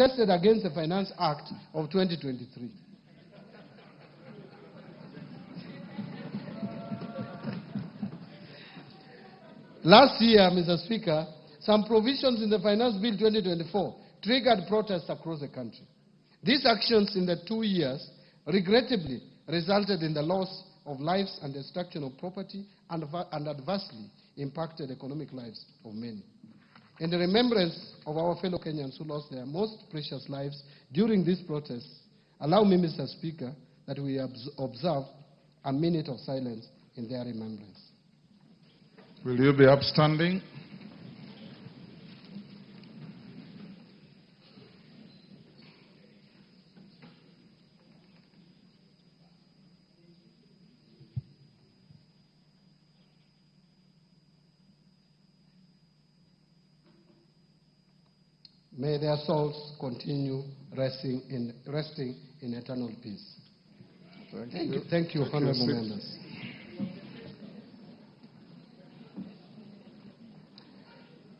tested against the Finance Act of 2023. Last year, Mr. Speaker, some provisions in the Finance Bill 2024 triggered protests across the country. These actions in the 2 years regrettably resulted in the loss of lives and destruction of property and adversely impacted economic lives of many. In the remembrance of our fellow Kenyans who lost their most precious lives during these protests, allow me, Mr. Speaker, that we observe a minute of silence in their remembrance. Will you be upstanding? May their souls continue resting in eternal peace. Thank you, honorable members.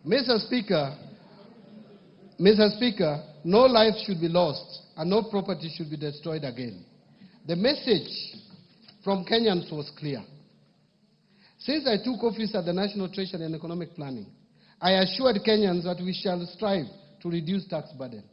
Mr. Speaker, no life should be lost and no property should be destroyed again. The message from Kenyans was clear. Since I took office at the National Treasury and Economic Planning, I assured Kenyans that we shall strive to reduce tax burden.